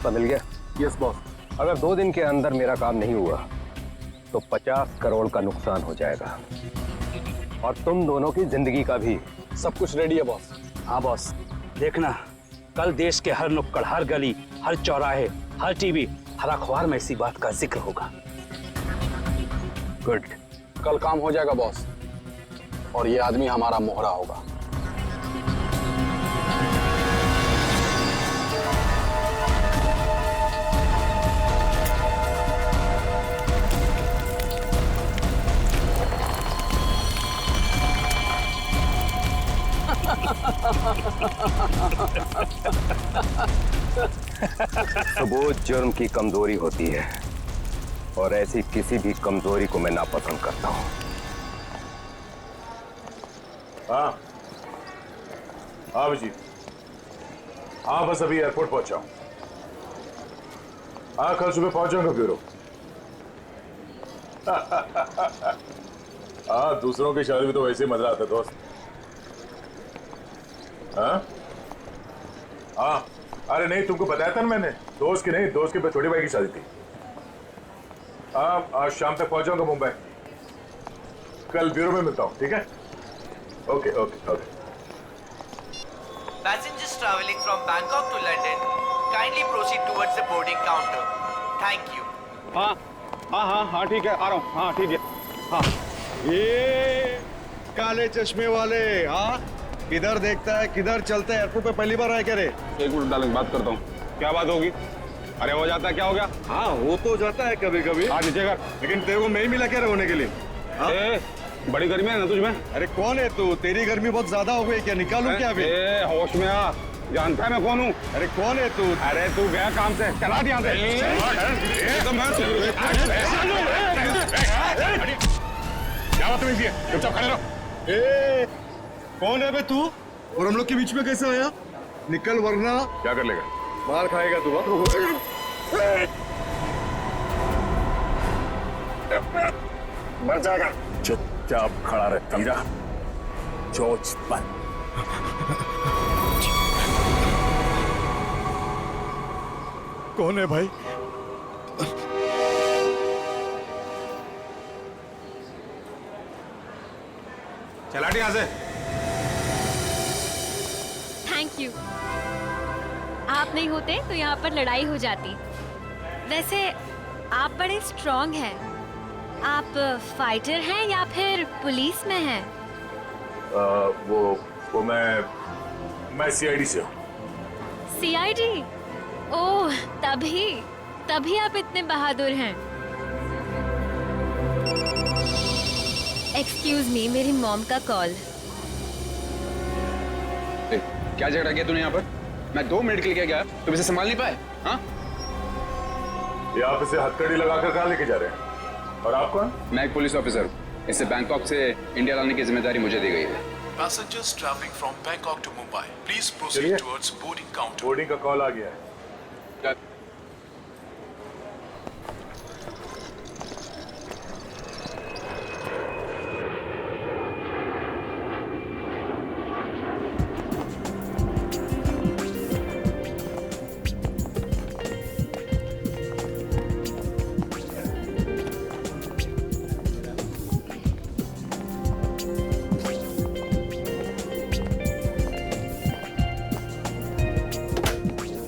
रास्ता मिल गया? Yes boss. अगर 2 दिन के अंदर मेरा काम नहीं हुआ तो 50 करोड़ का नुकसान हो जाएगा और तुम दोनों की जिंदगी का भी। सब कुछ रेडी है बॉस। हाँ बॉस, देखना कल देश के हर नुक्कड़, हर गली, हर चौराहे, हर टीवी, हर अखबार में इसी बात का जिक्र होगा। गुड। कल काम हो जाएगा बॉस, और ये आदमी हमारा मोहरा होगा। सबूत जुर्म की कमजोरी होती है और ऐसी किसी भी कमजोरी को मैं नापसंद करता हूं। हाँ जी, हाँ बस अभी एयरपोर्ट पहुंचा हूं। हाँ कल सुबह पहुंच जाऊंगा ब्यूरो। हाँ दूसरों की शादी में तो वैसे ही मजा आता है दोस्त। हाँ हाँ, अरे नहीं तुमको बताया था ना मैंने, दोस्त की नहीं, दोस्त के छोटी भाई की शादी थी। हाँ आज शाम तक पहुंच जाऊंगा मुंबई। कल ब्यूरो में मिलता हूँ, ठीक है? Okay okay okay. Passengers traveling from Bangkok to London, kindly proceed towards the boarding counter. Thank you. हाँ हाँ हाँ हाँ ठीक है, आ रहा हूँ। हाँ ठीक है। हाँ ये काले चश्मे वाले, हाँ किधर देखता है किधर चलता है? एयरपोर्ट पे पहली बार आया क्या रे? एक मिनट डालेंगे, बात करता हूँ। क्या बात होगी? अरे हो जाता है, क्या हो गया? हाँ हो तो जाता है कभी कभी। हाँ नीचे कर। लेकिन तेरे को मैं ही मिला क्या होने के लिए? हाँ? बड़ी गर्मी है ना तुझमें? अरे कौन है तू? तेरी गर्मी बहुत ज्यादा हो गई क्या? निकालू क्या अभी? होश में आ, जानता है मैं कौन हूँ? अरे कौन है तू? अरे तू गया काम से, चला दिया क्या बात है? चुपचाप खड़े रहो। कौन है बे तू? और हम लोग के बीच में कैसे आया? निकल वरना क्या कर लेगा? मार खाएगा तू। मर जाएगा। चुपचाप खड़ा रहे, समझा? चोच बंद। कौन है भाई? चला यहाँ से। Thank you. आप नहीं होते तो यहाँ पर लड़ाई हो जाती। वैसे आप बड़े स्ट्रॉन्ग हैं। आप फाइटर हैं या फिर पुलिस में हैं? वो मैं सीआईडी से हूँ। सीआईडी? ओह तभी आप इतने बहादुर हैं। एक्सक्यूज मी, मेरी मॉम का कॉल। क्या झगड़ा किया तूने यहाँ पर? मैं 2 मिनट के लिए क्या गया, तुम इसे संभाल नहीं पाए? हाँ ये आप इसे हथकड़ी लगाकर कहाँ लेके जा रहे हैं? और आप कौन? मैं एक पुलिस ऑफिसर हूँ। इसे बैंकॉक से इंडिया लाने की जिम्मेदारी मुझे दी गई है। Passengers traveling from Bangkok to Mumbai, please proceed towards boarding counter. Boarding का कॉल आ गया है।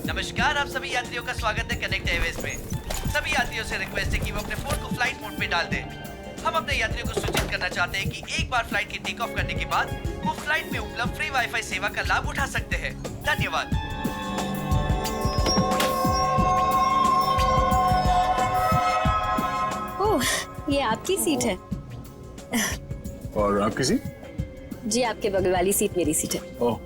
नमस्कार, आप सभी यात्रियों का स्वागत है कनेक्ट एयरवेज में। सभी यात्रियों से रिक्वेस्ट है कि वो अपने फोन को फ्लाइट मोड पे डाल दें। हम अपने यात्रियों को सूचित करना चाहते हैं कि एक बार फ्लाइट के टेक ऑफ करने के बाद वो फ्लाइट में उपलब्ध फ्री वाईफाई सेवा का लाभ उठा सकते हैं। धन्यवाद। ओह, ये आपकी सीट है। और आपकी सीट? जी, आपके बगल वाली सीट मेरी सीट है। ओह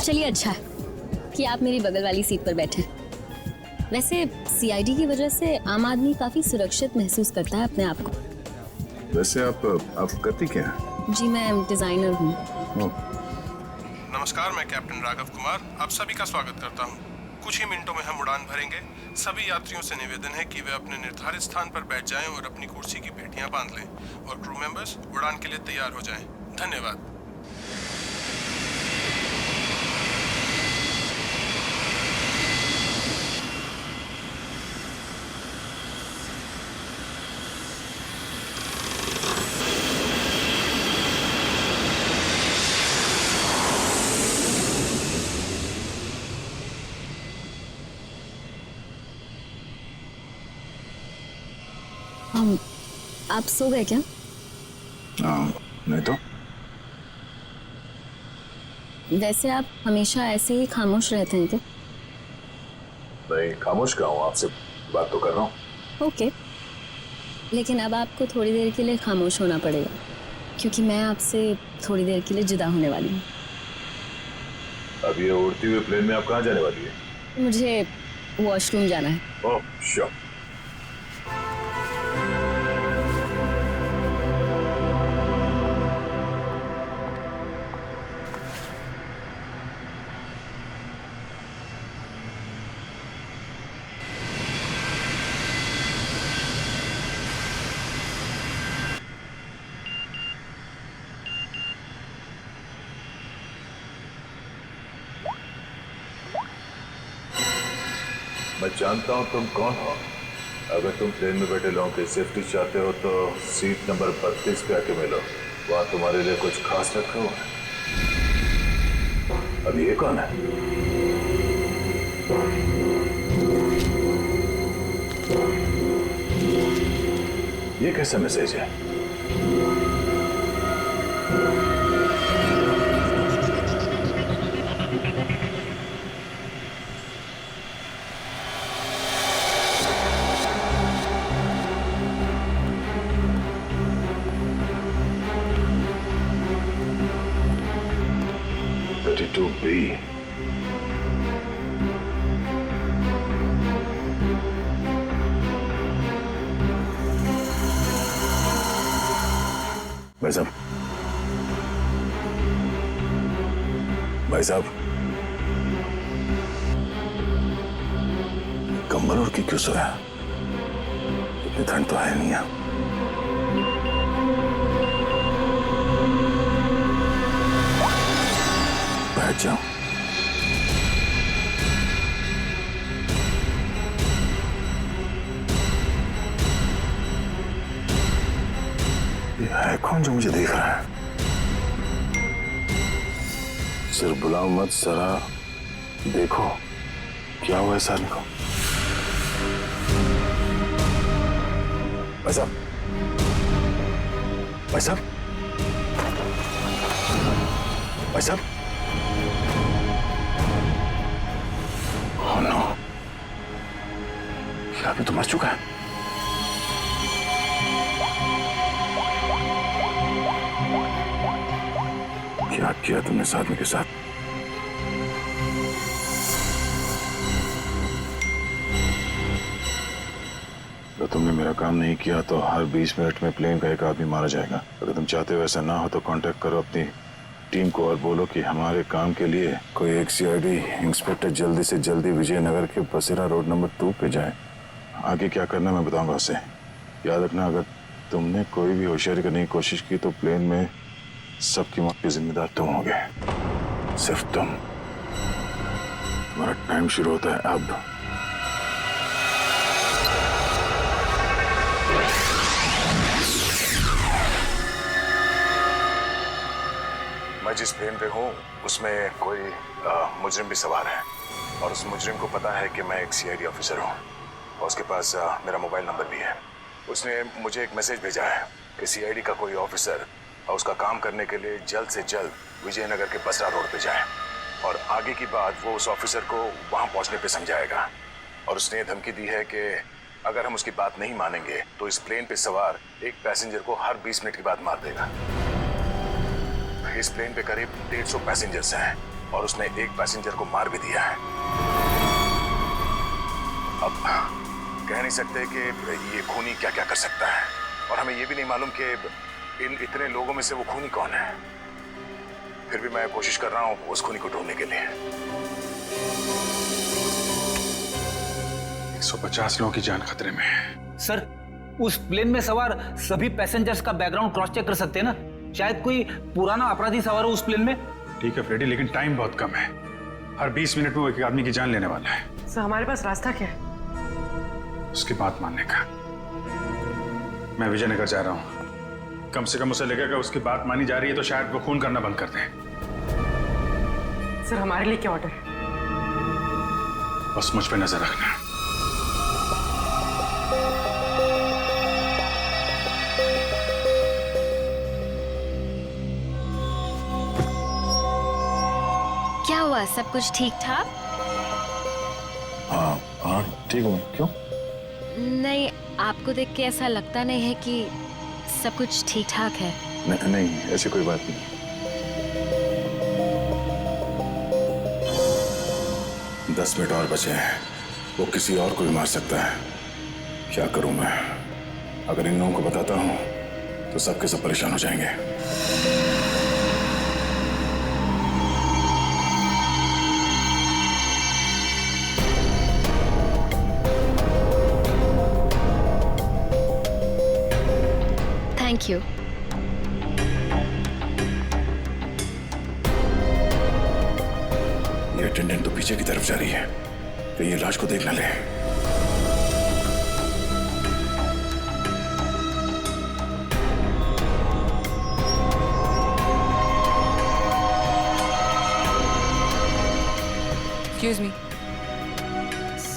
चलिए, अच्छा कि आप मेरी बगल वाली सीट पर बैठे। वैसे सीआईडी की वजह से आम आदमी काफी सुरक्षित महसूस करता है अपने आप को। वैसे आप करती क्या हैं? जी मैं डिजाइनर हूँ। नमस्कार, मैं कैप्टन राघव कुमार आप सभी का स्वागत करता हूं। कुछ ही मिनटों में हम उड़ान भरेंगे। सभी यात्रियों से निवेदन है कि वे अपने निर्धारित स्थान पर बैठ जाएं और अपनी कुर्सी की पेटियां बांध लें और क्रू मेंबर्स उड़ान के लिए तैयार हो जाएं। धन्यवाद। आप सो गए क्या? नहीं तो वैसे आप हमेशा ऐसे ही खामोश रहते हैं क्या? नहीं, खामोश क्या हूँ, आपसे बात तो कर रहा हूँ। ओके, लेकिन अब आपको थोड़ी देर के लिए खामोश होना पड़ेगा क्योंकि मैं आपसे थोड़ी देर के लिए जुदा होने वाली हूँ। अब ये उड़ती हुई प्लेन में आप कहाँ जाने वाली है? मुझे वॉशरूम जाना है। Oh sure. मैं जानता हूँ तुम कौन हो। अगर तुम ट्रेन में बैठे लोगों की सेफ्टी चाहते हो तो सीट नंबर 32 पे आके मिलो, वहां तुम्हारे लिए कुछ खास रखा हुआ है। अब ये कौन है? ये कैसा मैसेज है? B. भाई साहब, भाई साहब, कंबल ओढ़ के क्यों सोया? इतनी ठंड तो है नहीं है। बैठ जाओ। ये है कौन जो मुझे देख रहा है? सिर्फ बुलाओ मत, जरा देखो क्या हुआ है साले को। भाई साहब, भाई साहब, भाई साहब, ओह नो, क्या अभी तो मर चुका है? क्या किया तुमने इस आदमी के साथ? अगर तुमने मेरा काम नहीं किया तो हर 20 मिनट में प्लेन का एक आदमी मारा जाएगा। अगर तुम चाहते हो ऐसा ना हो तो कांटेक्ट करो अपनी टीम को और बोलो कि हमारे काम के लिए कोई एक सीआईडी इंस्पेक्टर जल्दी से जल्दी विजयनगर के बसेरा रोड नंबर 2 पे जाए। आगे क्या करना मैं बताऊंगा उसे। याद रखना, अगर तुमने कोई भी होशियारी करने की कोशिश की तो प्लेन में सबकी मौत के जिम्मेदार तुम होगे, सिर्फ तुम। तुम्हारा टाइम शुरू होता है अब। मैं जिस प्लेन पे हूँ उसमें कोई मुजरिम भी सवार है और उस मुजरिम को पता है कि मैं एक सीआईडी ऑफिसर हूँ और उसके पास मेरा मोबाइल नंबर भी है। उसने मुझे एक मैसेज भेजा है कि सीआईडी का कोई ऑफिसर और उसका काम करने के लिए जल्द से जल्द विजयनगर के बसरा रोड पे जाए और आगे की बात वो उस ऑफिसर को वहाँ पहुँचने पे समझाएगा। और उसने ये धमकी दी है कि अगर हम उसकी बात नहीं मानेंगे तो इस प्लेन पे सवार एक पैसेंजर को हर 20 मिनट के बाद मार देगा। इस प्लेन पे करीब 150 पैसेंजर्स हैं और उसने एक पैसेंजर को मार भी दिया है। अब कह नहीं सकते कि ये खूनी क्या क्या कर सकता है, और हमें ये भी नहीं मालूम कि इन इतने लोगों में से वो खूनी कौन है। फिर भी मैं कोशिश कर रहा हूं उस खूनी को ढूंढने के लिए। 150 लोगों की जान खतरे में है। सर, उस प्लेन में सवार सभी पैसेंजर्स का बैकग्राउंड क्रॉस चेक कर सकते हैं ना? शायद कोई पुराना अपराधी सवार हो उस प्लेन में। ठीक है फ्रेडी, लेकिन टाइम बहुत कम है। हर 20 मिनट में वो एक आदमी की जान लेने वाला है। सर, हमारे पास रास्ता क्या है? उसकी बात मानने का। मैं विजयनगर जा रहा हूं। कम से कम उसे लगेगा उसकी बात मानी जा रही है तो शायद वो खून करना बंद कर दें। सर, हमारे लिए क्या ऑर्डर है? बस मुझ पे नजर रखना। क्या हुआ, सब कुछ ठीक ठाक? हाँ ठीक हूँ। क्यों? नहीं, आपको देख के ऐसा लगता नहीं है कि सब कुछ ठीक ठाक है। नहीं, ऐसी कोई बात नहीं। दस मिनट और बचे हैं। वो किसी और को भी मार सकता है। क्या करूं मैं? अगर इन लोगों को बताता हूं तो सबके सब परेशान हो जाएंगे। Thank you. ये अटेंडेंट तो पीछे की तरफ जा रही है, कहीं ये लाश को देख ना ले।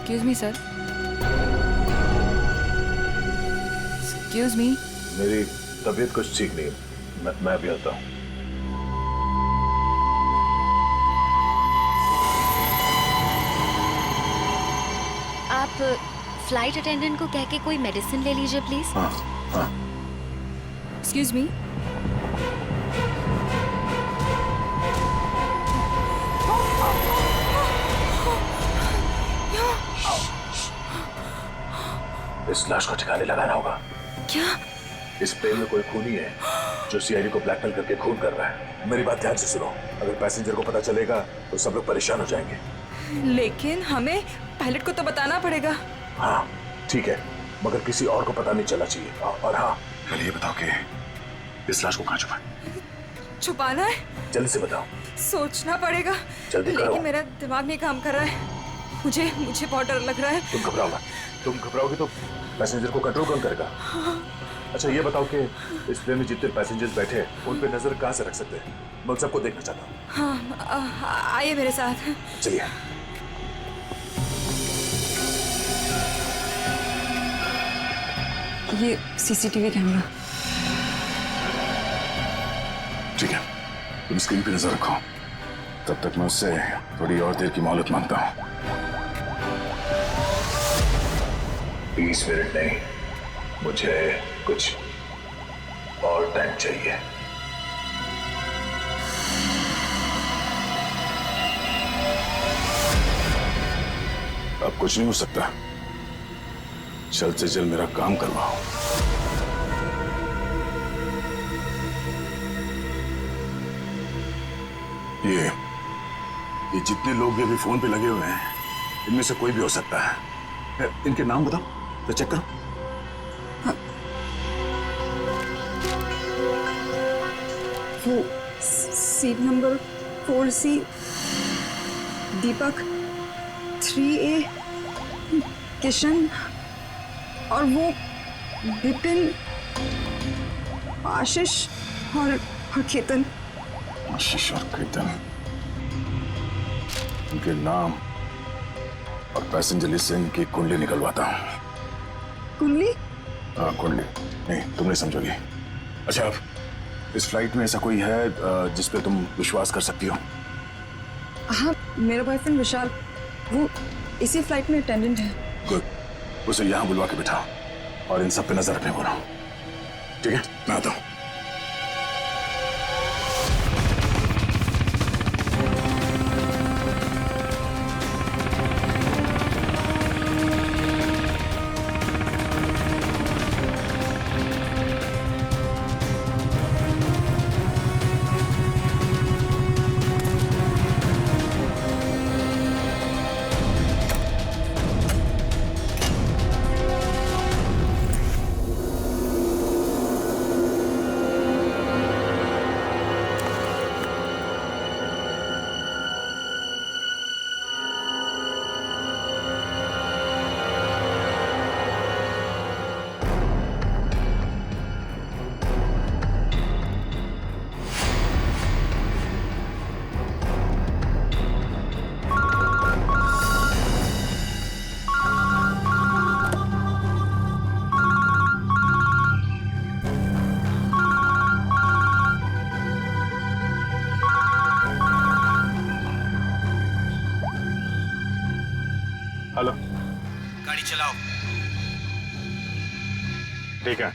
Excuse me, sir. Excuse me. मेरी तबीयत कुछ ठीक नहीं, मैं अभी आता हूँ। आप फ्लाइट अटेंडेंट को कह के कोई मेडिसिन ले लीजिए प्लीज। हाँ। Excuse me. इस लाश को ठिकाने लगाना होगा। क्या? इस प्लेन में कोई खूनी है जो सीआईडी को ब्लैकमेल करके खून कर रहा है। मेरी बात ध्यान से सुनो, अगर पैसेंजर को पता चलेगा तो सब लोग परेशान हो जाएंगे। लेकिन हमें पायलट को तो बताना पड़ेगा। हाँ ठीक है, मगर किसी और को पता नहीं चलना चाहिए। और हाँ, पहले ये बताओ कि इस लाश को कहाँ छुपाना है? जल्दी से बताओ। सोचना पड़ेगा। जल्दी करो। लेकिन मेरा दिमाग नहीं काम कर रहा है। मुझे बहुत डर लग रहा है। तुम घबराओ मत। तुम घबराओगे तो पैसेंजर को कंट्रोल कौन करेगा? अच्छा ये बताओ कि इस प्लेन में जितने पैसेंजर्स बैठे हैं उन पे नजर कहाँ से रख सकते हैं? मैं उन सबको देखना चाहता हूँ। हाँ, आइए मेरे साथ। चलिए। ये सीसीटीवी कैमरा। ठीक है, तुम स्क्रीन पे नजर रखो। तब तक मैं उससे थोड़ी और देर की मोहलत मांगता हूँ। 20 मिनट नहीं, मुझे कुछ और टाइम चाहिए। अब कुछ नहीं हो सकता। जल्द से जल्द मेरा काम करवाओ। ये जितने लोग भी अभी फोन पे लगे हुए हैं, इनमें से कोई भी हो सकता है। इनके नाम बताओ तो चेक करो। वो सीट नंबर 4C, दीपक 3A, किशन और वो विपिन, आशीष और केतन। आशीष और केतन, उनके नाम और पैसेंजर लिस्ट से इनकी कुंडली निकलवाता हूँ। कुंडली? हाँ कुंडली। नहीं तुम नहीं समझोगी। अच्छा अब इस फ्लाइट में ऐसा कोई है जिस पे तुम विश्वास कर सकती हो? हाँ, मेरा बॉयफ्रेंड विशाल, वो इसी फ्लाइट में अटेंडेंट है। गुड, उसे यहाँ बुलवा के बिठाओ और इन सब पे नजर रखने बोला। ठीक है, मैं आता हूँ। गाड़ी चलाओ। ठीक है।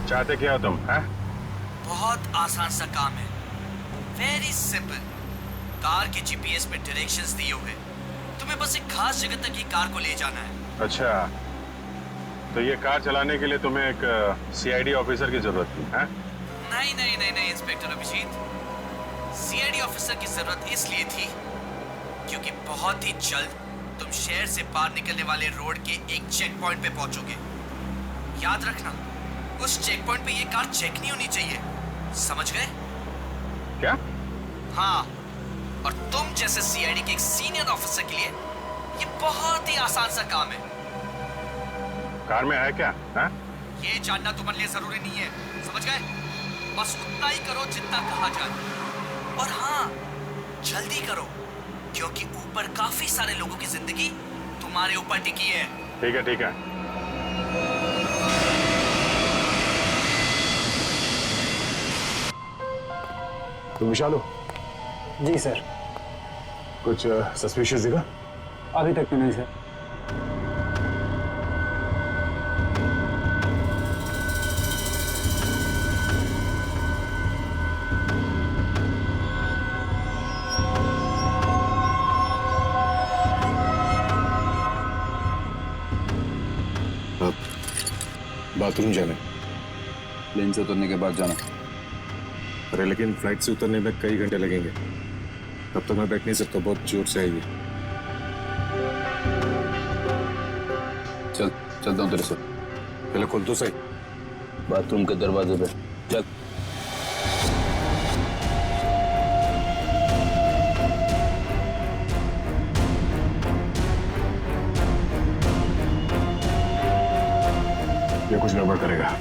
चाहते क्या हो तुम, हैं? बहुत आसान सा काम है, वेरी सिंपल। कार के जीपीएस में डायरेक्शंस दिए हुए, तुम्हें बस एक खास जगह तक ये कार को ले जाना है। अच्छा, तो ये कार चलाने के लिए तुम्हें एक सीआईडी ऑफिसर की जरूरत थी, हैं? नहीं नहीं नहीं नहीं इंस्पेक्टर अभिजीत, सीआईडी ऑफिसर की जरूरत इसलिए थी क्योंकि बहुत ही जल्द तुम शहर से बाहर निकलने वाले रोड के एक चेक पॉइंट पे पहुंचोगे। याद रखना, उस चेक पॉइंट पे ये कार चेक नहीं होनी चाहिए, समझ गए? क्या? हाँ, और तुम जैसे सीआईडी के एक सीनियर ऑफिसर के लिए ये बहुत ही आसान सा काम है। कार में है क्या, हैं? ये जानना तुम्हारे लिए जरूरी नहीं है, समझ गए? बस उतना ही करो जितना कहा जाए, और हाँ, जल्दी करो क्योंकि ऊपर काफी सारे लोगों की जिंदगी तुम्हारे ऊपर टिकी है। ठीक है, ठीक है। तुम विशाल हो? जी सर। कुछ सस्पिशियस दिखा? अभी तक तो नहीं सर। बाथरूम जाना? प्लेन से उतरने के बाद जाना। अरे लेकिन फ्लाइट से उतरने में कई घंटे लगेंगे, तब तक मैं बैठ नहीं सकता, बहुत जोर से आएगी। चलता हूँ तेरे से। पहले खोल तो सही। बाथरूम के दरवाजे पे चल। ये कुछ गड़बड़ करेगा,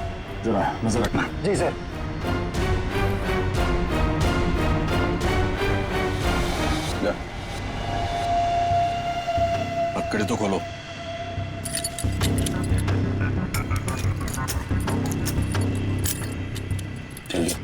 जरा नजर रखना। जी सर। पकड़े तो खोलो। चलिए।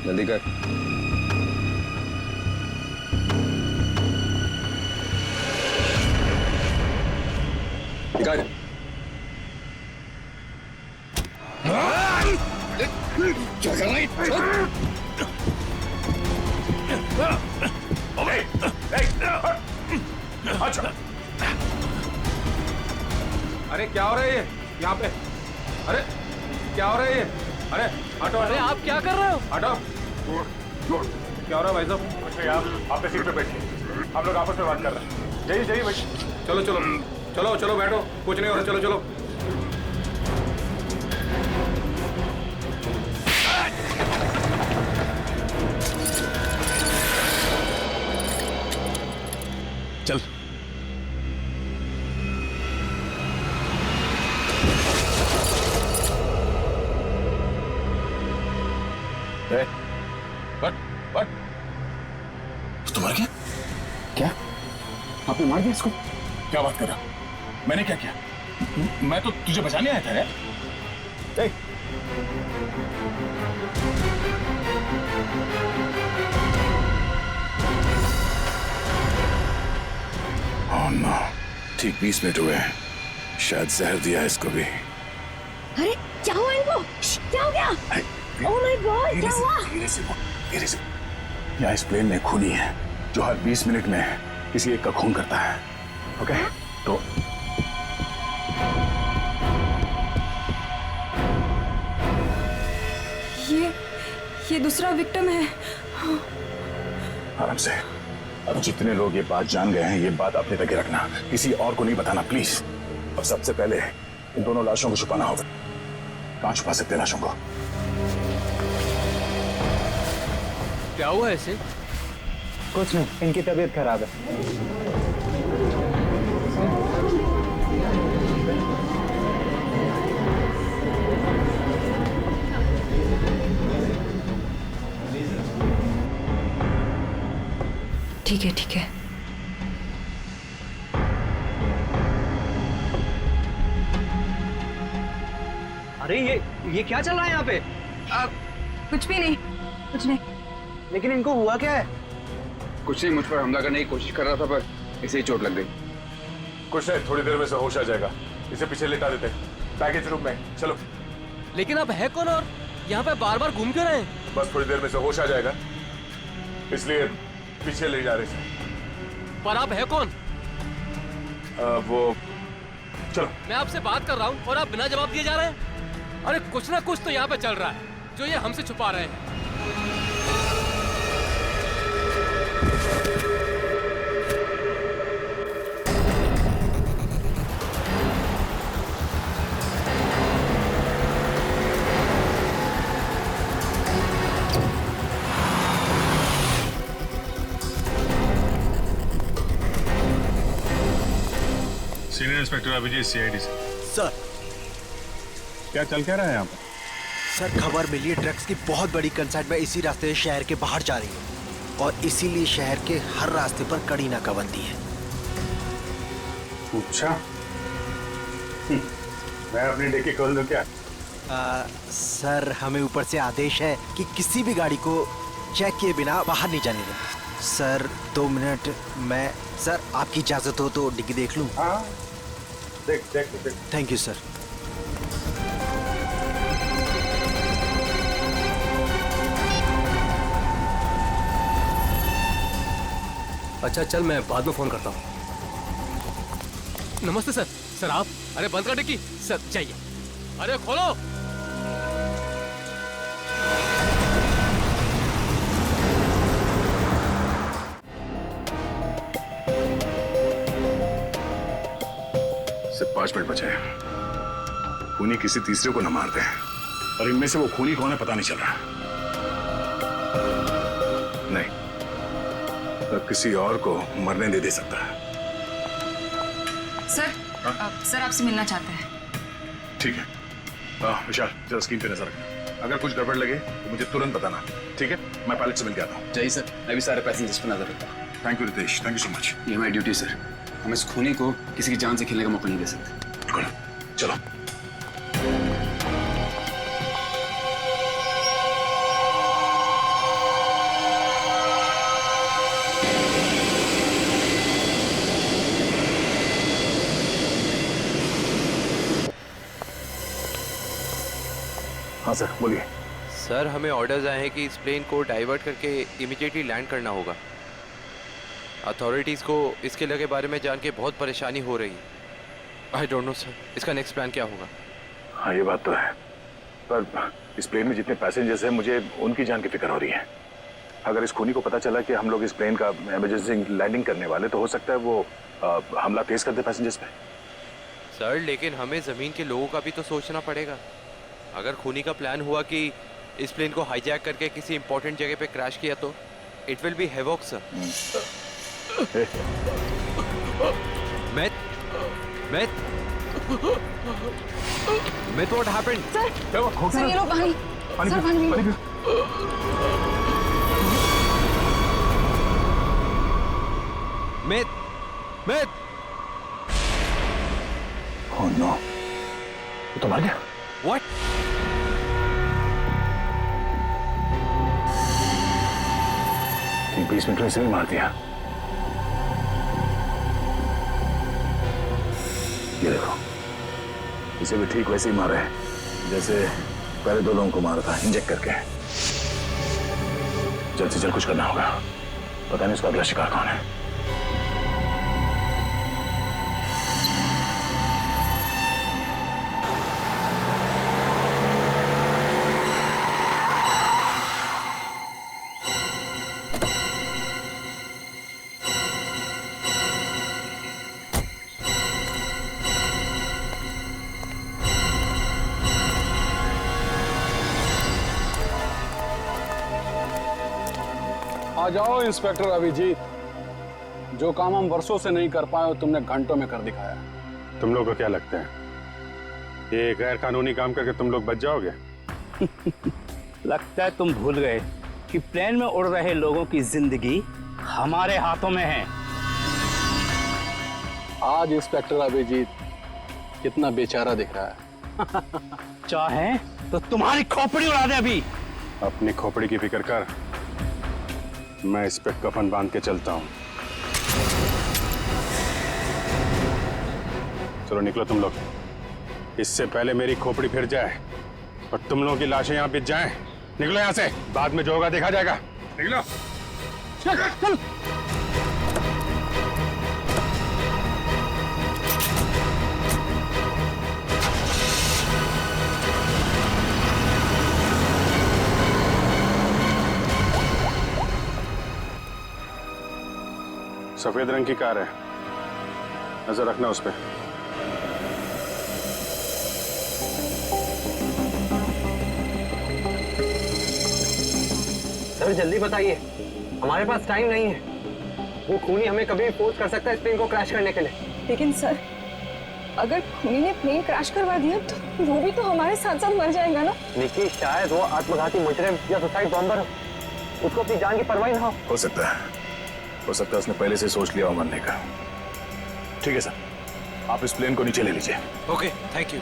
जल्दी कर। अरे क्या हो रहा है ये यहाँ पे? अरे क्या हो रहा है ये? अरे हटो। अरे आप क्या कर रहे हो? हटो। क्या हो रहा है भाई साहब? अच्छा यार, आप पे सीट पे बैठिए, हम लोग आपस में बात कर रहे हैं। जाइए जाइए भाई। चलो चलो चलो चलो बैठो, कुछ नहीं हो रहा, चलो चलो। चल। तो मर गया? क्या आपने मार दिया इसको? क्या बात कर रहा? मैंने क्या किया? मैं तो तुझे बचाने आया था रे। नो, ठीक 20 मिनट हुए हैं, शायद जहर दिया है इसको भी। अरे क्या हुआ इनको? क्या हो गया? ओह माय गॉड, क्या हुआ? धीरे से। यहाँ इस प्लेन में खूनी है जो हर 20 मिनट में किसी एक का खून करता है। ओके? तो ये दूसरा विक्टिम है। आराम से। अब जितने लोग ये बात जान गए हैं, ये बात अपने तक ही रखना, किसी और को नहीं बताना प्लीज। और सबसे पहले इन दोनों लाशों को छुपाना होगा। कहाँ छुपा सकते हैं लाशों को? क्या हुआ ऐसे? कुछ नहीं, इनकी तबीयत खराब है। ठीक है ठीक है। अरे ये क्या चल रहा है यहाँ पे? कुछ भी नहीं, कुछ नहीं। लेकिन इनको हुआ क्या है? कुछ नहीं, मुझ पर हमला करने की कोशिश कर रहा था पर इसे ही चोट लग गई। कुछ नहीं, थोड़ी देर में से होश आ जाएगा। इसे पीछे लेटा देते हैं पैकेज रूम में। चलो। लेकिन अब है कौन और यहाँ पे बार बार घूम क्यों रहे हैं? बस थोड़ी देर में से होश आ जाएगा, इसलिए पीछे ले जा रहे थे। पर आप है कौन? वो चलो। मैं आपसे बात कर रहा हूँ और आप बिना जवाब दिए जा रहे हैं। अरे कुछ ना कुछ तो यहाँ पे चल रहा है जो ये हमसे छुपा रहे हैं। सीनियर इंस्पेक्टर अभिजीत, सीआईडी से। सर क्या चल क्या रहा है यहाँ पर? सर खबर मिली है ड्रग्स की बहुत बड़ी कंसाइनमेंट इसी रास्ते से शहर के बाहर जा रही है और इसीलिए शहर के हर रास्ते पर कड़ी नाकाबंदी है। अच्छा, मैं अपनी डिक्की खोल दूं क्या? सर हमें ऊपर से आदेश है कि किसी भी गाड़ी को चेक किए बिना बाहर नहीं जाने दें। सर 2 मिनट, मैं सर आपकी इजाजत हो तो डिग्गी देख लूं? हाँ देख। Thank you sir. अच्छा चल, मैं बाद में फोन करता हूँ। नमस्ते सर। सर आप? अरे बंद कर डिक्की। सर चाहिए। अरे खोलो। सिर्फ 5 मिनट बचे हैं। खूनी किसी तीसरे को न मार दे, और इनमें से वो खूनी कौन है पता नहीं चल रहा। नहीं, तो किसी और को मरने दे सकता है। सर सर आपसे मिलना चाहते हैं। ठीक है। विशाल जरा स्क्रीन पे नजर रखना, अगर कुछ गड़बड़ लगे तो मुझे तुरंत बताना। ठीक है, मैं पायलट से मिल के आता हूँ। जय सर, मैं भी सारे पैसेंजर्स पर नजर रखता हूँ। Thank you Ritesh, thank you so much. ये हमारी ड्यूटी सर, हम इस खूनी को किसी की जान से खेलने का मौका नहीं दे सकते। बिल्कुल, चलो। हाँ सर बोलिए। सर हमें ऑर्डर्स आए हैं कि इस प्लेन को डाइवर्ट करके इमीडिएटली लैंड करना होगा। अथॉरिटीज़ को इसके लगे बारे में जान के बहुत परेशानी हो रही है। आई डोंट नो सर, इसका नेक्स्ट प्लान क्या होगा? हाँ ये बात तो है, पर इस प्लेन में जितने पैसेंजर्स हैं मुझे उनकी जान की फिक्र हो रही है। अगर इस खूनी को पता चला कि हम लोग इस प्लेन का इमरजेंसी लैंडिंग करने वाले, तो हो सकता है वो हमला तेज कर दे पैसेंजर्स पे। सर लेकिन हमें ज़मीन के लोगों का भी तो सोचना पड़ेगा। अगर खूनी का प्लान हुआ कि इस प्लेन को हाईजैक करके किसी इंपॉर्टेंट जगह पे क्रैश किया तो it will be havoc sir. Myth, what happened? Sir ये लो पानी। सर पानी पियो। Myth. Oh no, वो तो मर गया। What? ठीक 20 मिनट में इसे भी मार दिया। ये देखो, इसे भी ठीक वैसे ही मारा है जैसे पहले 2 लोगों को मारा था, इंजेक्ट करके। जल्द से जल्द कुछ करना होगा, पता नहीं उसका अगला शिकार कौन है। आ जाओ इंस्पेक्टर अभिजीत। जो काम हम वर्षों से नहीं कर पाए तुमने घंटों में कर दिखाया। तुम लोग को क्या लगता है ये गैर कानूनी काम करके तुम लोग बच जाओगे? लगता है तुम भूल गए कि प्लेन में उड़ रहे लोगों की जिंदगी हमारे हाथों में है। आज इंस्पेक्टर अभिजीत कितना बेचारा दिख रहा है। चाहे तो तुम्हारी खोपड़ी उड़ा दे अभी। अपनी खोपड़ी की फिक्र कर, मैं इस पे कफन बांध के चलता हूँ। चलो निकलो तुम लोग, इससे पहले मेरी खोपड़ी फिर जाए और तुम लोगों की लाशें यहाँ बिछ जाएं। निकलो यहाँ से, बाद में जो होगा देखा जाएगा। निकलो चल चल। सफेद रंग की कार है, नजर रखना उस पर। सर जल्दी बताइए, हमारे पास टाइम नहीं है। वो खूनी हमें कभी भी फोर्स कर सकता है इस प्लेन को क्रैश करने के लिए। लेकिन सर, अगर खूनी ने प्लेन क्रैश करवा दिया तो वो भी तो हमारे साथ साथ मर जाएगा ना। निकी, शायद वो आत्मघाती मुजरिम या सुसाइड बॉम्बर हो, उसको अपनी जान की परवाह ना हो सकता है उसने पहले से सोच लिया हो मरने का। ठीक है सर, आप इस प्लेन को नीचे ले लीजिए। Okay, thank you.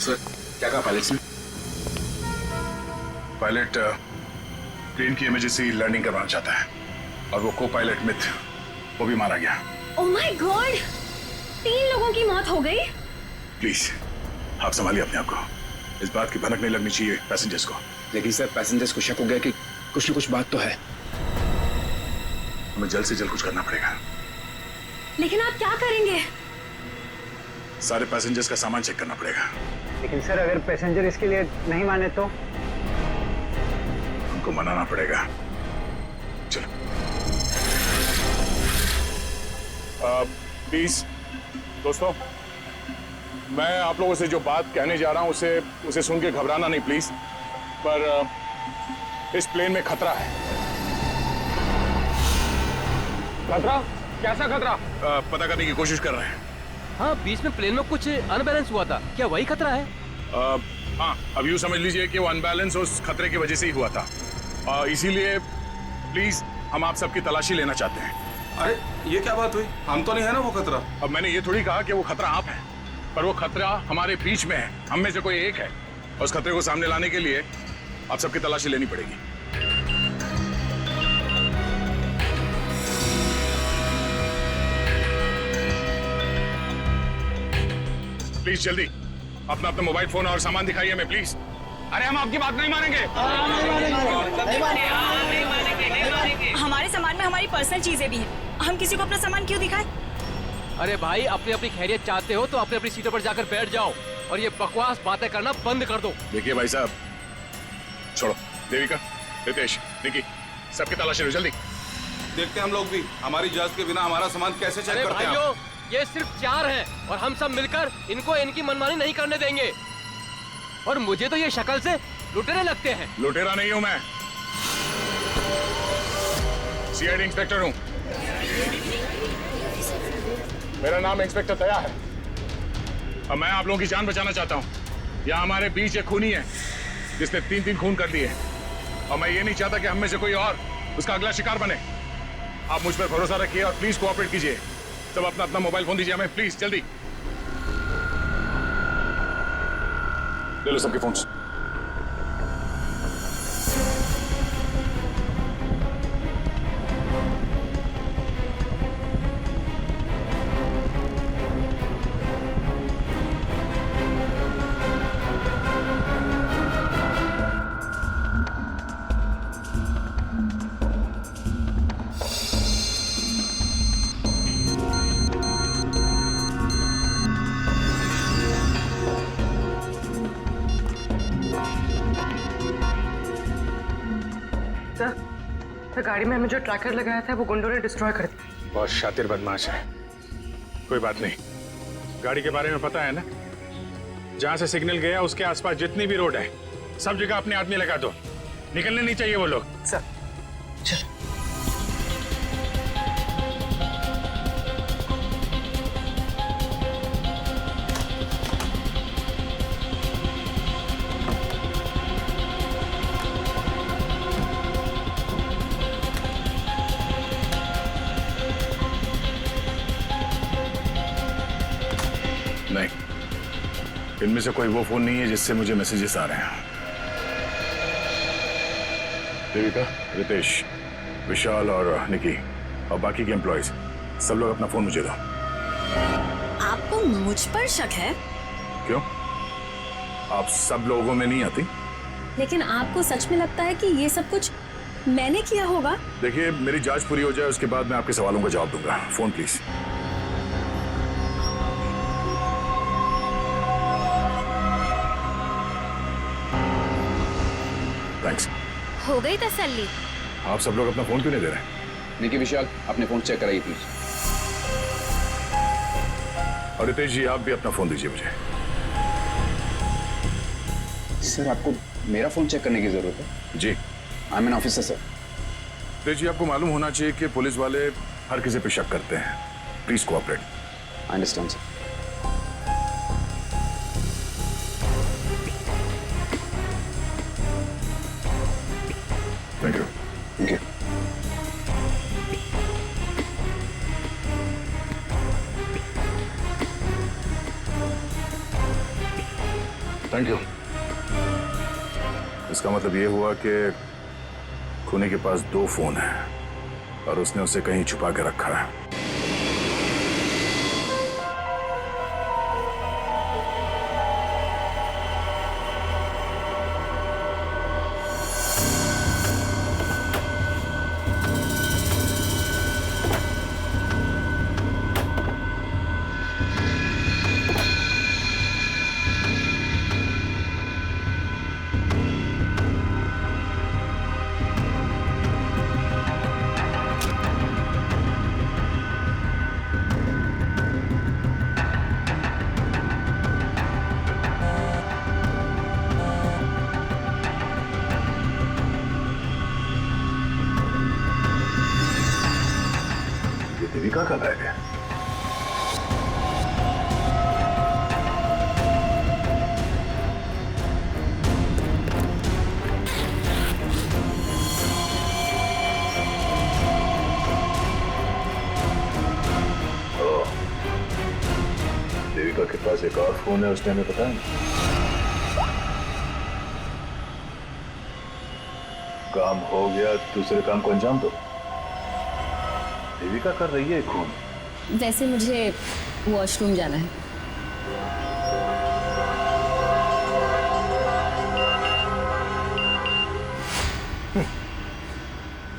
सर क्या कहा पायलट ने? पायलट प्लेन की इमरजेंसी लैंडिंग करवाना चाहता है और वो को पायलट मिथ वो भी मारा गया। ओह माय गॉड, 3 लोगों की मौत हो गई। प्लीज आप संभालिए अपने आप को, इस बात की भनक नहीं लगनी चाहिए पैसेंजर्स को। लेकिन सर पैसेंजर्स को शक हो गया कि कुछ न कुछ बात तो है। हमें जल्द से जल्द कुछ करना पड़ेगा। लेकिन आप क्या करेंगे? सारे पैसेंजर्स का सामान चेक करना पड़ेगा। लेकिन सर अगर पैसेंजर इसके लिए नहीं माने तो? उनको मनाना पड़ेगा। चलो प्लीज दोस्तों, मैं आप लोगों से जो बात कहने जा रहा हूं उसे सुन के घबराना नहीं प्लीज। पर इस प्लेन में खतरा है। खतरा? कैसा खतरा? पता करने की कोशिश कर रहे हैं। हाँ, बीच में प्लेन में कुछ अनबैलेंस हुआ था, क्या वही खतरा है? हाँ, अब यूँ समझ लीजिए कि वो अनबैलेंस उस खतरे की वजह से ही हुआ था। इसीलिए प्लीज हम आप सबकी तलाशी लेना चाहते हैं। अरे ये क्या बात हुई? हम तो नहीं है ना वो खतरा। अब मैंने ये थोड़ी कहा कि वो खतरा आप है, पर वो खतरा हमारे बीच में है, हम में से कोई एक है। और उस खतरे को सामने लाने के लिए आप सबकी तलाशी लेनी पड़ेगी। प्लीज जल्दी अपना मोबाइल फोन और सामान दिखाइए हमें प्लीज। अरे हम आपकी बात नहीं मानेंगे। हमारे सामान में हमारी पर्सनल चीजें भी हैं। हम किसी को अपना सामान क्यों दिखाएं? अरे भाई, अपनी अपनी खैरियत चाहते हो तो अपनी अपनी सीटों पर जाकर बैठ जाओ और ये बकवास बातें करना बंद कर दो। देखिए भाई साहब, छोड़ो। देविका, रितेश, निकी, सबकी तलाशी लो जल्दी। देखते हैं हम लोग भी, हमारी इजाजत के बिना हमारा सामान कैसे चेक करते हैं? भाइयों, ये सिर्फ 4 हैं और हम सब मिलकर इनको इनकी मनमानी नहीं करने देंगे। और मुझे तो ये शक्ल से लुटेरे लगते हैं। लुटेरा नहीं हूं मैं, सीआईडी इंस्पेक्टर हूं। मेरा नाम इंस्पेक्टर दया है और मैं आप लोगों की जान बचाना चाहता हूं। यहाँ हमारे बीच एक खूनी है जिसने 3 खून कर दिए और मैं ये नहीं चाहता कि हम में से कोई और उसका अगला शिकार बने। आप मुझ पर भरोसा रखिए और प्लीज कोऑपरेट कीजिए। सब अपना मोबाइल फोन दीजिए हमें प्लीज, जल्दी ले लो सबके फोन्स। सर, गाड़ी में हमें जो ट्रैकर लगाया था वो गुंडों ने डिस्ट्रॉय कर दिया। बहुत शातिर बदमाश है। कोई बात नहीं, गाड़ी के बारे में पता है ना? जहां से सिग्नल गया उसके आसपास जितनी भी रोड है सब जगह अपने आदमी लगा दो। निकलने नहीं चाहिए वो लोग। सर चलो। नहीं, इनमें से कोई वो फोन नहीं है जिससे मुझे मैसेजेस आ रहे हैं। देविका, रितेश, विशाल और निकी और बाकी के एम्प्लॉयज सब लोग अपना फोन मुझे दो। आपको मुझ पर शक है? क्यों? आप सब लोगों में नहीं आती? लेकिन आपको सच में लगता है कि ये सब कुछ मैंने किया होगा? देखिए, मेरी जांच पूरी हो जाए उसके बाद मैं आपके सवालों का जवाब दूंगा। Phone please. थैंक्स। हो गई तसल्ली? आप सब लोग अपना फोन क्यों नहीं दे रहे? निकी, विशाल, अपने फोन चेक कराइए प्लीज। और रितेश जी, आप भी अपना फोन दीजिए मुझे। सर, आपको मेरा फोन चेक करने की जरूरत है? जी। I am an officer sir. Ritesh ji, आपको मालूम होना चाहिए कि पुलिस वाले हर किसी पे शक करते हैं। Please cooperate. I understand sir. Thank you. Thank you. Thank you. इसका मतलब ये हुआ कि खूनी के पास 2 फोन हैं और उसने उसे कहीं छुपा के रखा है। देविका का बैग है। देविका के पास एक और फोन है, उसने हमें पता है। काम हो गया, दूसरे काम को अंजाम दो। देविका कर रही है खून। वैसे मुझे वॉशरूम जाना है।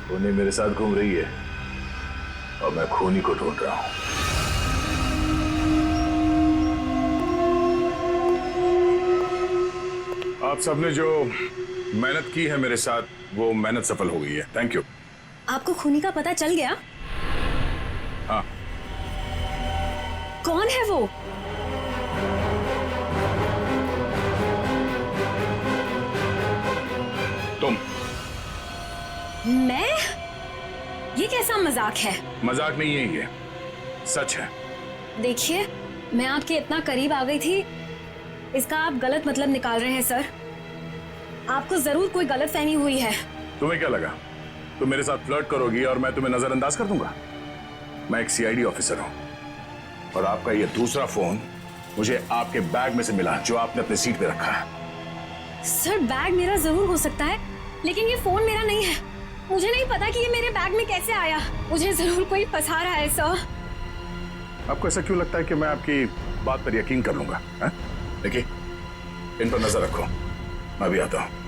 खूनी मेरे साथ घूम रही है और मैं खूनी को ढूंढ रहा हूं। आप सबने जो मेहनत की है मेरे साथ, वो मेहनत सफल हो गई है। Thank you. आपको खूनी का पता चल गया? हाँ। कौन है वो? तुम। मैं? ये कैसा मजाक है? मजाक नहीं है, ये सच है। देखिए, मैं आपके इतना करीब आ गई थी, इसका आप गलत मतलब निकाल रहे हैं सर। आपको जरूर कोई गलतफहमी हुई है। तुम्हें क्या लगा तुम मेरे साथ फ्लर्ट करोगी और मैं तुम्हें नजरअंदाज कर दूंगा? मैं एक सीआईडी ऑफिसर हूं और आपका ये दूसरा फोन मुझे आपके बैग में से मिला, जो आपने अपने सीट पे रखा है। सर, बैग मेरा जरूर हो सकता है, लेकिन ये फोन मेरा नहीं है। मुझे नहीं पता कि ये मेरे बैग में कैसे आया। मुझे जरूर कोई फंसा रहा है सर। आपको ऐसा क्यों लगता है कि मैं आपकी बात पर यकीन कर लूंगा? देखिए, इन पर नजर रखो, मैं भी आता हूं।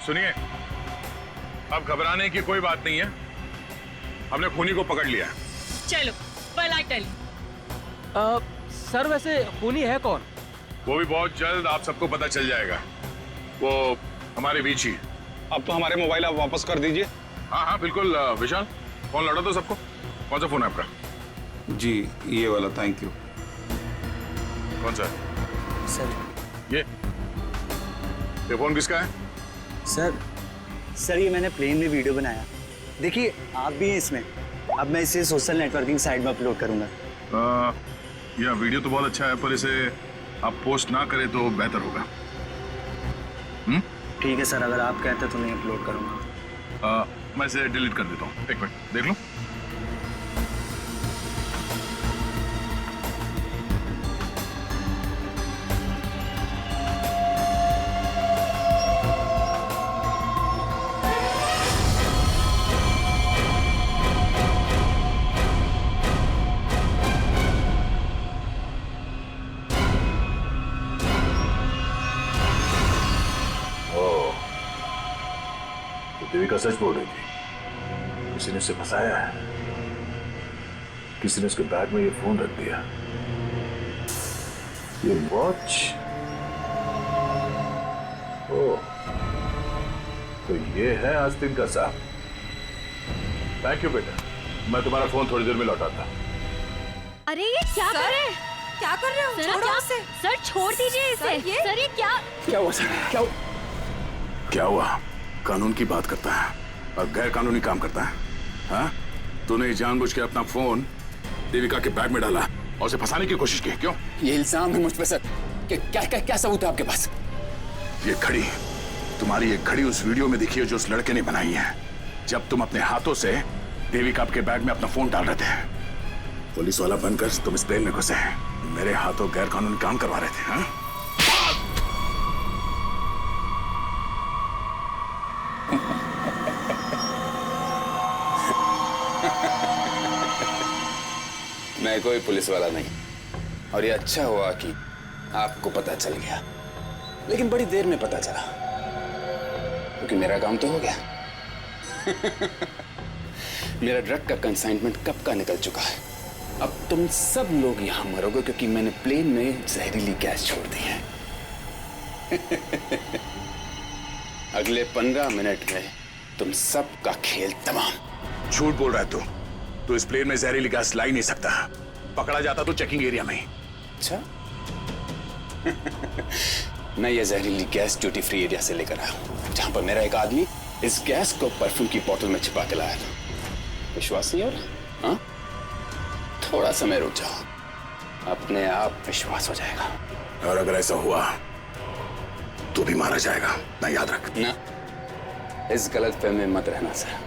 सुनिए, अब घबराने की कोई बात नहीं है। हमने खूनी को पकड़ लिया। चलो, पलट। सर, वैसे खूनी है कौन? वो भी बहुत जल्द आप सबको पता चल जाएगा। वो हमारे बीच ही। अब तो हमारे मोबाइल आप वापस कर दीजिए। हाँ हाँ बिल्कुल। विशाल, फोन लौटा दो सबको। कौन सा फोन है आपका? जी, ये वाला। Thank you. कौन सा? सर, ये फोन किसका है? सर ये मैंने प्लेन में वीडियो बनाया। देखिए आप भी हैं इसमें। अब मैं इसे सोशल नेटवर्किंग साइट में अपलोड करूंगा। यह वीडियो तो बहुत अच्छा है, पर इसे आप पोस्ट ना करें तो बेहतर होगा। ठीक है सर, अगर आप कहते तो मैं अपलोड करूंगा। मैं इसे डिलीट कर देता हूँ। एक मिनट देख लो। देविका सच बोल रही थी। किसी ने उसे फंसाया है। किसी ने उसके बैग में ये फोन रख दिया। ये वॉच। ओह, तो ये है आस्तीन का साहब। थैंक यू बेटा, मैं तुम्हारा फोन थोड़ी देर में लौटाता। अरे ये क्या कर रहे हैं? क्या कर रहे हो? सर, छोड़ो उसे। सर छोड़ दीजिए इसे। सर ये क्या हुआ सर? क्या हुआ? कानून की बात करता है और गैर कानूनी काम करता है। हाँ? तूने जानबूझ के अपना फोन देविका के बैग में डाला और उसे फंसाने की कोशिश की, क्यों? ये इल्जाम है मुझ पे सर। क्या सबूत है आपके पास? ये घड़ी, तुम्हारी ये घड़ी उस वीडियो में दिखी है जो उस लड़के ने बनाई है, जब तुम अपने हाथों से देविका के बैग में अपना फोन डाल रहे थे। पुलिस वाला बनकर तुम इस प्लेन में घुसे, मेरे हाथों गैर कानूनी काम करवा रहे थे। हाँ? मैं कोई पुलिस वाला नहीं, और ये अच्छा हुआ कि आपको पता चल गया, लेकिन बड़ी देर में पता चला, क्योंकि मेरा काम तो हो गया। मेरा ड्रग का कंसाइनमेंट कब का निकल चुका है। अब तुम सब लोग यहां मरोगे क्योंकि मैंने प्लेन में जहरीली गैस छोड़ दी है। अगले 15 मिनट में तुम सबका खेल तमाम। झूठ बोल रहा है तू इस प्लेन में जहरीली गैस ला ही नहीं सकता। पकड़ा जाता तो चेकिंग एरिया में। अच्छा। मैं ये जहरीली गैस ड्यूटी फ्री एरिया से लेकर आया हूं, जहां पर मेरा एक आदमी इस गैस को परफ्यूम की बोतल में छिपा के लाया था। विश्वास नहीं हो रहा? हाँ? थोड़ा समय रुक जाओ, अपने आप विश्वास हो जाएगा। और अगर ऐसा हुआ तो भी मारा जाएगा, ना याद रख। ना, इस गलतफहमी में मत रहना सर।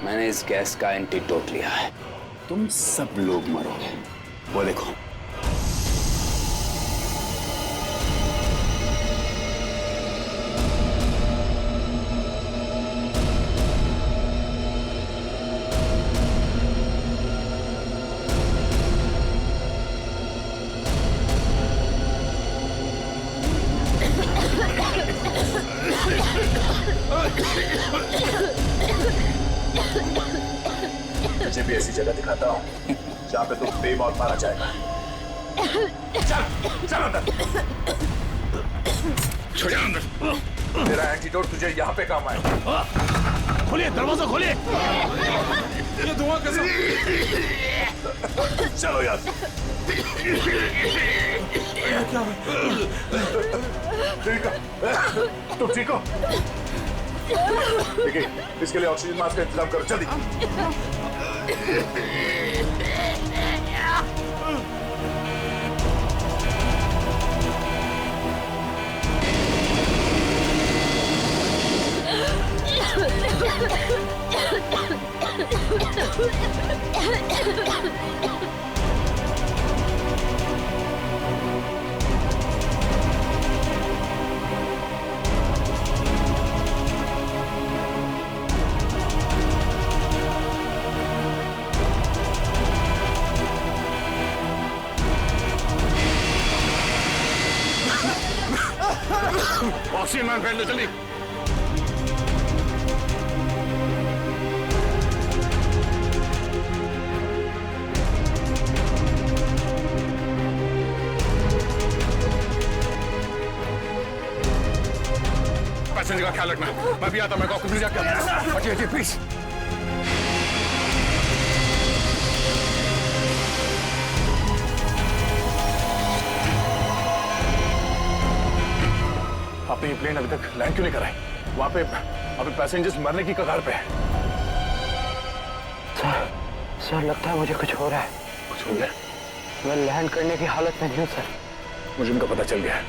मैंने इस गैस का एंटीडोट लिया है। तुम सब लोग मरोगे। वो देखो। मुझे भी ऐसी जगह दिखाता हूँ जहाँ पे तुम बेमौत मारा जाएगा। चल अंदर। छोड़िए अंदर। मेरा एंटीडोट तुझे यहाँ पे काम आएगा। खोलिए दरवाजा, खोलिए। ये धुआं कैसे? चलो यार। ठीक है, तुम ठीक हो? देखिए, इसके लिए ऑक्सीजन मास्क का इंतजाम करो जल्दी। ऑक्सीजन मैन फैल लो जल्दी। पैसेंजर का ख्याल रखना। मैं भी आता, मैं ऑक्सीजन जाकर। जी प्लीज। आपने ये प्लेन अभी तक लैंड क्यों नहीं कराई? वहां पे पैसेंजर्स मरने की कगार पे है। सर लगता है मुझे कुछ हो रहा है। कुछ हो गया? मैं लैंड करने की हालत में नहीं हूँ सर। मुझे उनका पता चल गया है।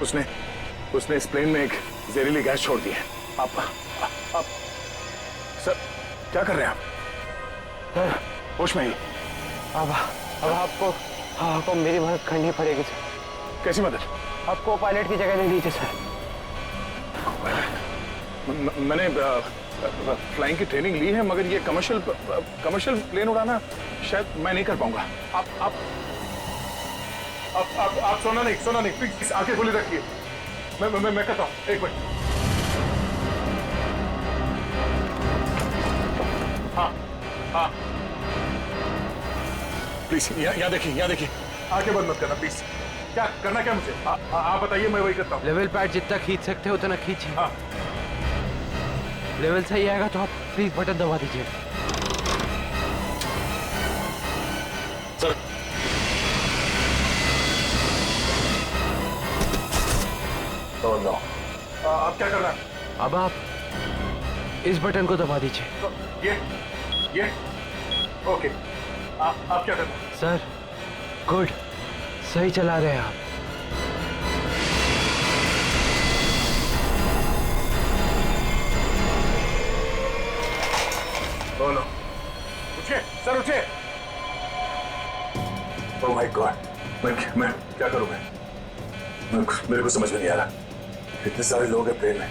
उसने इस प्लेन में एक जहरीली गैस छोड़ दी है। आप सर क्या कर रहे हैं आप? सर होश में ही? अब आपको मेरी मदद करनी पड़ेगी सर। कैसी मदद? आपको पायलट की जगह ले लीजिए सर। मैंने फ्लाइंग की ट्रेनिंग ली है, मगर ये कमर्शियल प्लेन उड़ाना शायद मैं नहीं कर पाऊंगा। आप सोना नहीं प्लीज आंखें खुली रखिए। मैं कहता हूँ, एक मिनट। हाँ प्लीज यहाँ देखिए आंखें बंद मत करना प्लीज। क्या करना क्या मुझे? आप बताइए, मैं वही करता हूँ। लेवल पैड जितना खींच सकते हो उतना खींचिए। हाँ। लेवल सही आएगा तो आप प्लीज बटन दबा दीजिए। सर नो आप क्या कर रहे हैं? अब आप इस बटन को दबा दीजिए। ये ओके। आप क्या कर रहे हैं? सर गुड, सही चला रहे हैं आप। नो उठिए सर, उठिए। ओह माय गॉड, मैं क्या करूं? मेरे को समझ में नहीं आ रहा। इतने सारे लोग हैं प्लेन में।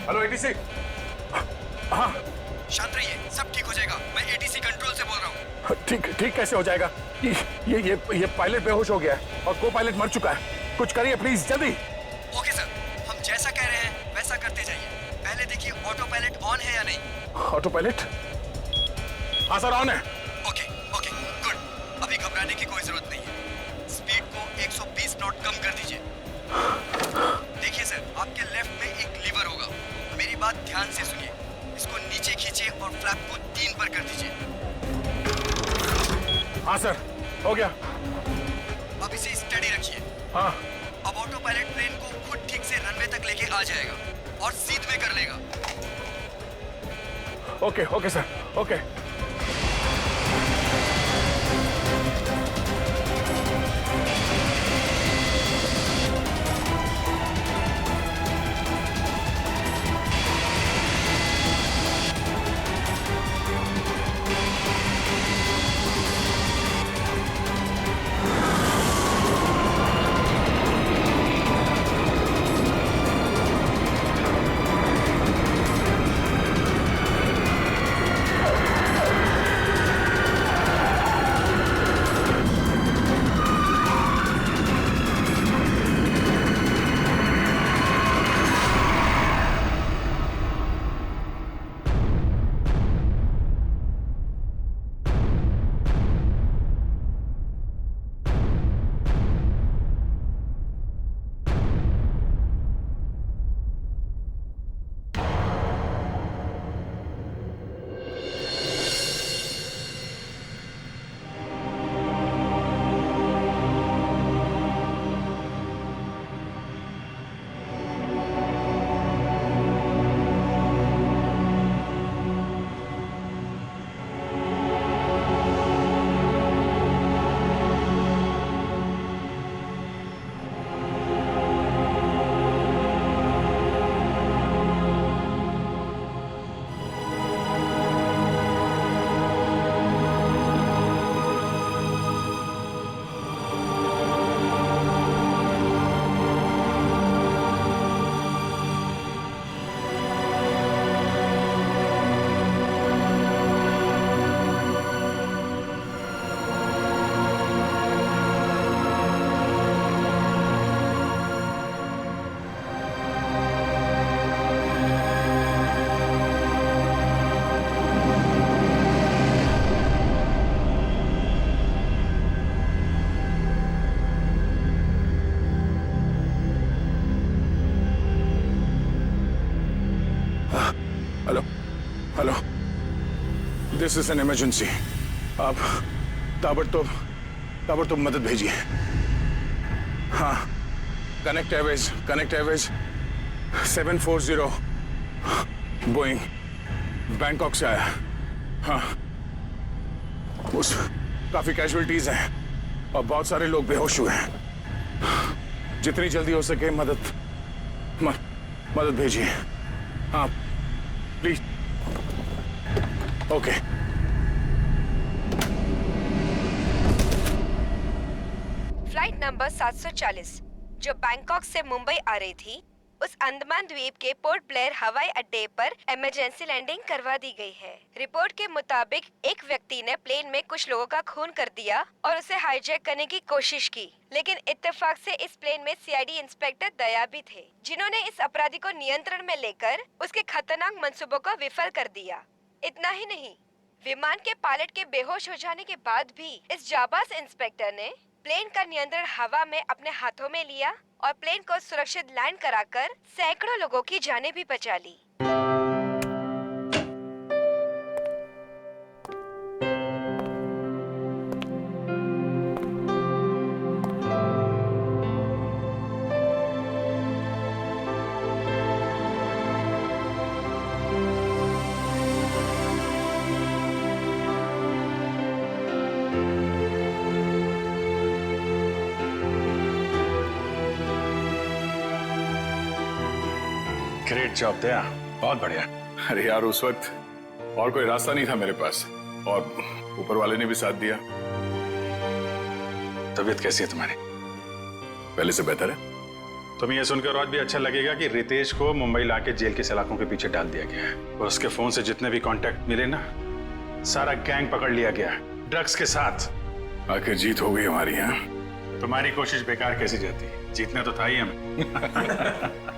Hello ATC. हाँ शांत रहिए, सब ठीक हो जाएगा। मैं एटीसी कंट्रोल से बोल रहा हूँ। ठीक कैसे हो जाएगा? ये पायलट बेहोश हो गया है और को पायलट मर चुका है। कुछ करिए प्लीज, जल्दी। ओके सर, हम जैसा कह रहे हैं वैसा करते जाइए। पहले देखिए ऑटो पायलट ऑन है या नहीं। Auto pilot? हाँ सर, ऑन है। Okay good. अभी घबराने की कोई जरूरत नहीं है। स्पीड को 120 नॉट कम कर दीजिए। देखिए सर, आपके लेफ्ट में एक लीवर होगा। मेरी बात ध्यान से सुनिए। इसको नीचे खींचिए और फ्लैप को 3 पर कर दीजिए। हाँ सर, हो गया। अब इसे स्टडी रखिए। हाँ। अब ऑटो पायलट प्लेन को खुद ठीक से रनवे तक लेके आ जाएगा और सीध में कर लेगा। Okay sir, okay. This is an emergency. आप ताबड़तोड़ मदद भेजिए। हाँ, कनेक्ट एयरवेज 740 बोइंग बैंकॉक से आया। हाँ, उस काफी कैजुअलिटीज हैं और बहुत सारे लोग बेहोश हुए हैं। जितनी जल्दी हो सके मदद भेजिए। हाँ प्लीज। ओके। फ्लाइट नंबर 740 जो बैंकॉक से मुंबई आ रही थी, उस अंडमान द्वीप के पोर्ट ब्लेयर हवाई अड्डे पर इमरजेंसी लैंडिंग करवा दी गई है। रिपोर्ट के मुताबिक एक व्यक्ति ने प्लेन में कुछ लोगों का खून कर दिया और उसे हाईजैक करने की कोशिश की, लेकिन इत्तेफाक से इस प्लेन में सीआईडी इंस्पेक्टर दया भी थे, जिन्होंने इस अपराधी को नियंत्रण में लेकर उसके खतरनाक मंसूबों को विफल कर दिया। इतना ही नहीं, विमान के पायलट के बेहोश हो जाने के बाद भी इस जाबाज इंस्पेक्टर ने प्लेन का नियंत्रण हवा में अपने हाथों में लिया और प्लेन को सुरक्षित लैंड कराकर सैकड़ों लोगों की जानें भी बचा ली। ग्रेट जॉब दया, बहुत बढ़िया। अरे यार, उस वक्त और कोई रास्ता नहीं था मेरे पास और ऊपर वाले ने भी साथ दिया। तबीयत कैसी है तुम्हारी? पहले से बेहतर है। तुम्हें यह सुनकर और भी अच्छा लगेगा कि रितेश को मुंबई लाके जेल के सलाखों के पीछे डाल दिया गया है और उसके फोन से जितने भी कांटेक्ट मिले ना, सारा गैंग पकड़ लिया गया है, ड्रग्स के साथ। आखिर जीत हो गई हमारी। यहाँ तुम्हारी कोशिश बेकार कैसी जाती है? जीतना तो था ही हमें।